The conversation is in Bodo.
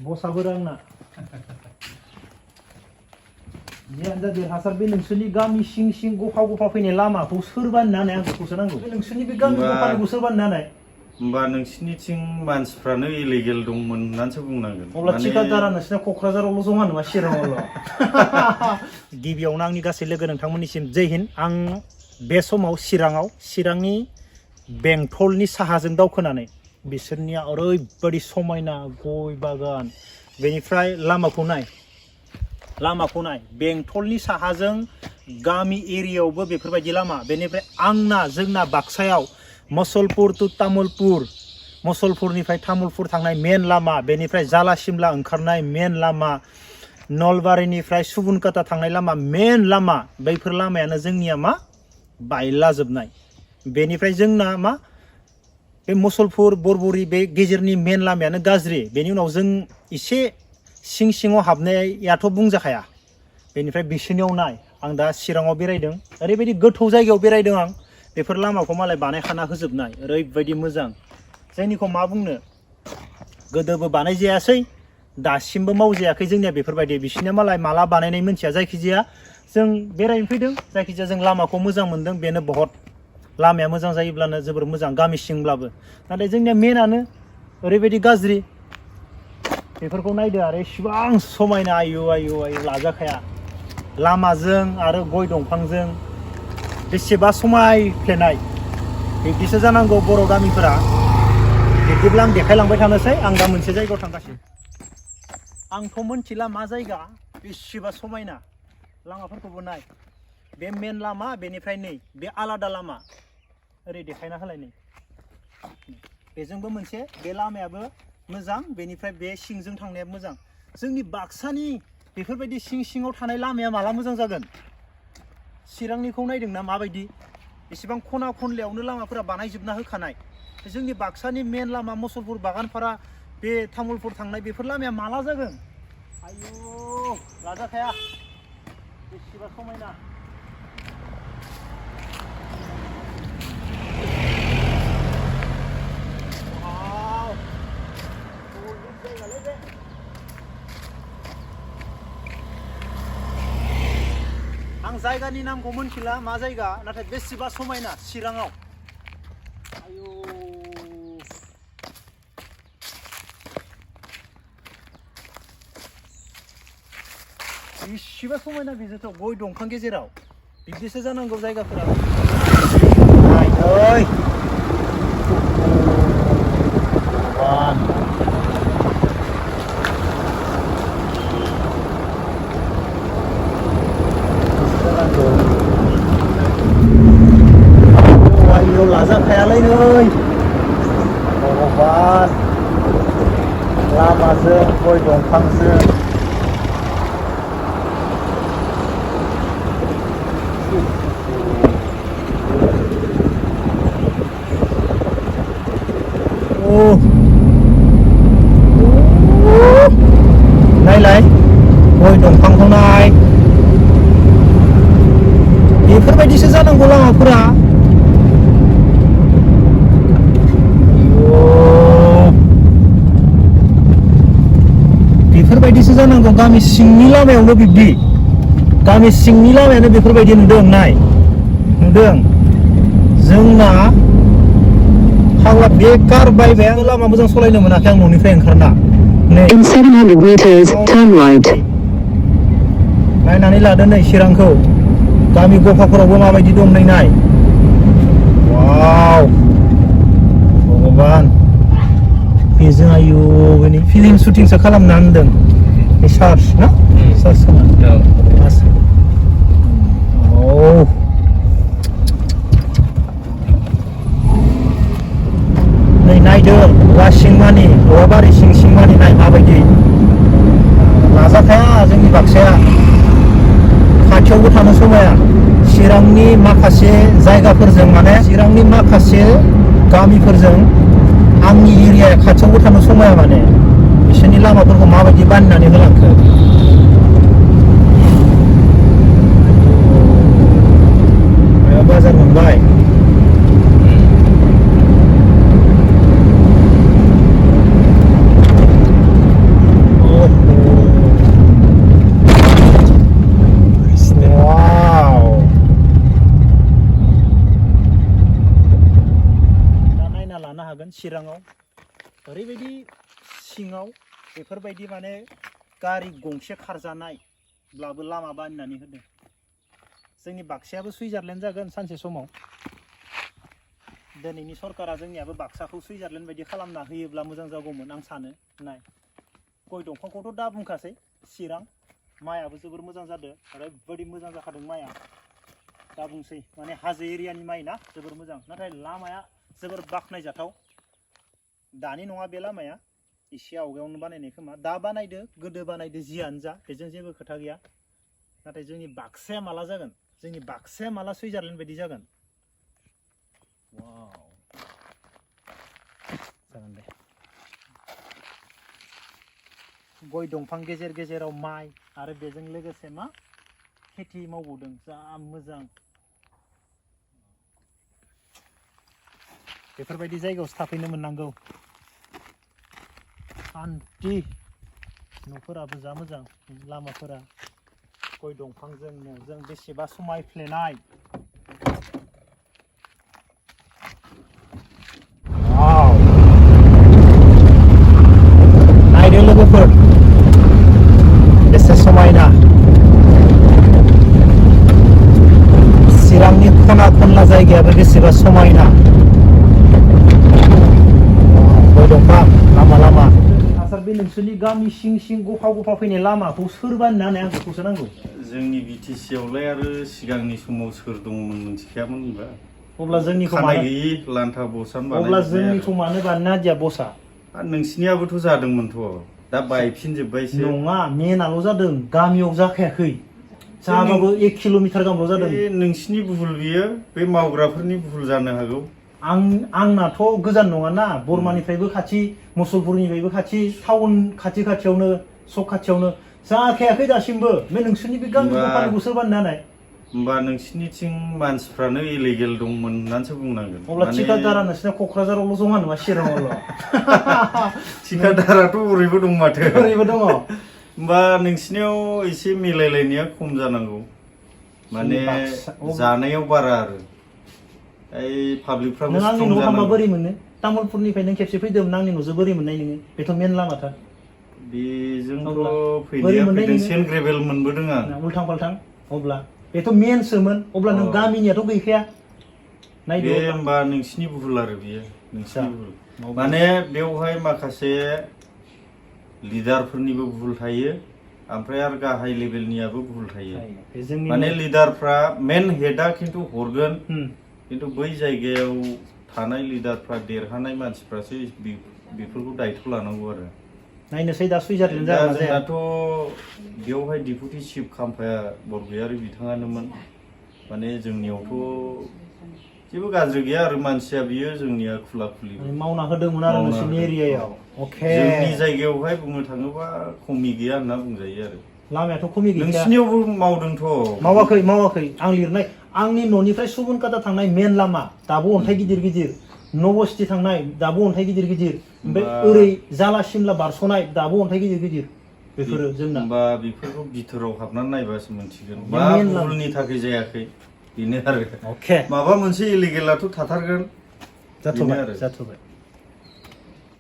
बसाबो रोंना जियानो देरहासार बे नोंसोरनि गामि सिं सिं गफा गफा फैनाय लामाखौ सोर बानायनानै आं बेखौसो नांगौ नोंसोरनि बे गामि गफानिखौ सोर बानायनानै होमबा नोंसिनिथिं मानसिफ्रानो इलिगेल दंमोन होननानैसो बुंनांगोन अब्ला थिकादारा नोंसिना क'क्राझारावल' जमा नङा चिराङावल' गिबियावनो आंनि गासै लोगो नोंथांमोननिसिम जय हिन्द आं बे समाव चिरांनि बेंटलनि साहाजों दावखोनानै बिसोरनिया ओरैबायदि समायना गय बागान बेनिफ्राय लामाखौ नाय बेंटलनि साहाजों गामि एरियायावबो बेफोरबायदि लामा बेनिफ्राय जोंना बाक्सायाव मुसलपुर टु तामुलपुर मुसलपुरनिफ्राय तामुलपुर थांनाय मेन लामा बेनिफ्राय जाला सिमला ओंखारनाय मेन लामा नलबारिनिफ्राय सुबुनकाटा थांनाय लामा मेन लामा बैफोर लामायानो जोंनिया मा बायलाजोबनाय बेनिफ्राय जोंना मा बे मुसलपुर बरबरि बे गेजेरनि मेन लामायानो गाज्रि बेनि उनाव जों एसे सिं सिङाव हाबनायाथ' बुंजाखाया बेनिफ्राय बिसोरनियाव नाय आं दा चिराङाव बेरायदों ओरैबायदि गोथौ जायगायाव बेरायदों आं बेफोर लामाखौ मालाय बानायखाना होजोबनाय ओरैबायदि मोजां जोंनिखौ मा बुंनो गोदोबो बानाय जायासै दासिमबो मावजायाखै जोंनिया बेफोरबायदि बिसोरनिया मालाय माला बानायनाय मोनथिया जायखिजाया जों बेरायनो फैदों जायखिजाया जों लामाखौ मोजां मोनदों बेनो बहुत लामाया मोजां जायोब्लानो जोबोर मोजां गामि सिंब्लाबो नाथाय जोंनिया मेनानो ओरैबायदि गाज्रि बेफोरखौ नायदो आरो इसिबां समायना आयु लाजाखाया लामाजों आरो गय दंफांजों बेसेबा समायफ्लेनाय बिब्दिसो जानांगौ बर' गामिफोरा बिब्दिब्ला आं देखायलांबाय थानोसै आं दा मोनसे जायगायाव थांगासिनो आंथ' मोनथिला मा जायगा बेसेबा समायना लामाफोरखौबो नाय बे मेन लामा बेनिफ्राय नै बे आलादा लामा ओरै देखायना होलाय नै बेजोंबो मोनसे बे लामायाबो मोजां बेनिफ्राय बे सिंजों थांनाया मोजां जोंनि बाक्सानि बेफोरबायदि सिं सिङाव थानाय लामाया माला मोजां जागोन चिरांनिखौ नायदोंना माबायदि एसेबां खना खनलायावनो लामाफोरा बानायजोबना होखानाय जोंनि बाक्सानि मेन लामा मुसलपुर बागानपारा बे तामुलपुर थांनाय बेफोर लामाया माला जागोन आयु लाजाखाया बेसेबा समायना आं जायगानि नामखौ मोनथिला मा जायगा नाथाय बेसेबा समायना चिराङाव आयु बेसेबा समायना बेजोंथ' गय दंफां गेजेराव बिब्दिसो जानांगौ जायगाफोरा लाजाखायालै नै भगबान लामाजों गय दंफांजों नायलाय गय दंफांखौ नाय बेफोरबायदिसो जानांगौ लामाफोरा बेफोरबायदिसो जानांगौ गामि सिंनि लामायावनो बिब्दि गामि सिंनि लामायानो बेफोरबायदि नुदों जोंना फाग्ला बेकार बायबाय आं लामा मोजां सलायनो मोनाखै आं न'निफ्राय ओंखारना In 700 meters, turn right. नायनानै लादो नै चिरांखौ गामि गफाफोरावबो माबायदि दं नै नाय वाव भगबान बेजों आयु बेनि फिल्म शुटिंसो खालामना होनदों बे सार्च ना सार्च नै नायदो वासिंमानि औवाबारि सिंमानि नाय माबायदि लाजाखाया जोंनि बाक्साया खाथियावबो थानो समाया चिरांनि माखासे जायगाफोरजों माने चिरांनि माखासे गामिफोरजों आंनि एरियाया खाथियावबो थानो समाया माने बिसोरनि लामाफोरखौ माबायदि बानायनानै होलांखो बाजार मोनबाय चिराङाव ओरैबायदि सिङाव बेफोरबायदि माने गारि गंसे खारजानायब्लाबो लामा बानायनानै होदों। जोंनि बाक्सायाबो सुइजारलेण्ड जागोन सानसे समाव। दिनैनि सरकारा जोंनियाबो बाक्साखौ सुइजारलेण्ड बायदि खालामना होयोब्ला मोजां जागौमोन आं सानो। नाय गय दंफांखौथ' दा बुंखासै चिरां माइआबो जोबोर मोजां जादों ओरैबायदि मोजां जाखादों माइआ दा बुंसै माने हाजो एरियानि माइ ना जोबोर मोजां नाथाय लामाया जोबोर बाख्नायजाथाव। दानि नङा बे लामाया एसे आवगायावनो बानायनाय खोमा दा बानायदो गोदो बानायदो जियानो जा बेजों जेबो खोथा गैया। नाथाय जोंनि बाक्साया माला जागोन जोंनि बाक्साया माला सुइजारलेण्ड बायदि जागोन। वाव जागोन दे गय दंफां गेजेर गेजेराव माइ आरो बेजों लोगोसे मा खेथि मावबावदों जा मोजां। बेफोरबायदि जायगायावसो थाफैनो मोननांगौ शान्ति न'फोराबो जा मोजां लामाफोरा गय दंफांजों न'जों बेसेबा समायफ्लेनाय। नायदो लोगोफोर बेसे समायना चिरांनि खना खनला जायगायाबो बेसेबा समायना गय दंफां लामा लामा। आसार बे नोंसोरनि गामि सिं सिं गफा गफा फैनाय लामाखौ सोर बानायना होनाय आं बेखौसो नांगौ। जोंनि बिटिसि आवलाय आरो सिगांनि समाव सोर दंमोन मिथिखायामोन होनबा। अब्ला जोंनिखौ खानाय गैयि लान्था बसान बानायनाय। अब्ला जोंनिखौ मानो बानायना होदिया बसआ। नोंसिनियाबोथ' जादोंमोनथ' दा बायफिनजोब्बायसो। नङा मेनाल' जादों गामियाव जाखायाखै जाबाबो 1 किल'मिटार गाहामल' जादों। नोंसिनि भुल बियो बे मावग्राफोरनि भुल जानो हागौ। आंनाथ' गोजान नङाना बरमानिफ्रायबो खाथि मुसलपुरनिफ्रायबो खाथि टाउन खाथि खाथियावनो सक खाथियावनो जाखायाखै दासिमबो बे नोंसोरनि बे गामि गफानिखौ सोर बानायना होनाय। होमबा नोंसिनिथिं मानसिफ्रानो इलिगेल दंमोन होननानैसो बुंनांगोन। अब्ला थिकादारा नोंसिना क'क्राझारावल' जमा नङा चिराङावल'। थिकादाराथ' ओरैबो दं माथो। ओरैबो दङ। होमबा नोंसिनियाव एसे मिलायलायनाया खम जानांगौ माने जानायाव बारा आरो पाब्लिकफ्राबो नों आंनि स्ट्रं न'आव थांबा जानांगौ। बोरै मोनो तामुलपुरनिफ्राय नों खेबसे फैदोंमोन आंनि न'जों बोरै मोननाय नोङो बेथ' मेन लामाथार। बेजोंथ' फैनाया फैदों सेन्ट ग्रेभेल मोनबोदों आं उल्थां फाल्थां अब्ला बेथ' मेनसोमोन अब्ला नों गामिनियाथ' गैखाया। नायदो बे होमबा नोंसिनि भुल आरो बेयो नोंसिनि भुल माने बेवहाय माखासे लिडारफोरनिबो भुल थायो ओमफ्राय आरो गाहाय लेभेलनियाबो भुल थायो। माने लिडारफ्रा मेन हेडआ खिन्थु हरगोन खिन्थु बै जायगायाव थानाय लिडारफ्रा देरहानाय मानसिफ्रासो बेफोरखौ दायथ' लानांगौ आरो। नायनोसै दा सुइजारलेण्ड जागोन ना जाया। जोंनाथ' बेवहाय डिपुटि चिफ खाम्फाया बरगयारि बिथाङानोमोन माने जोंनियावथ' जेबो गाज्रि गैया आरो मानसिया बियो जोंनिया खुला खुलि मावना होदोंमोन आरो नोंसोरनि एरियायाव। अके जोंनि जायगायावहाय बुंनो थाङोबा खमि गैया होनना बुंजायो आरो। लामायाथ' खमि गैया। नोंसिनियावबो मावदोंथ'। मावाखै आं लिरनाय आंनि न'निफ्राय सुबुनकाटा थांनाय मेन लामा दाबो अन्थाइ गिदिर गिदिर नबस्थि थांनाय दाबो अन्थाइ गिदिर गिदिर ओमफ्राय ओरै जाला सिमला बारस'नाय दाबो अन्थाइ गिदिर गिदिर बेफोरो जोंना। होमबा बेफोरखौ बिथोराव हाबनानै नायबासो मोनथिगोन मा भुलनि थाखाय जायाखै बेनो आरो। माबा मोनसे इलिगेलाथ' थाथारगोन। जाथ'बाय।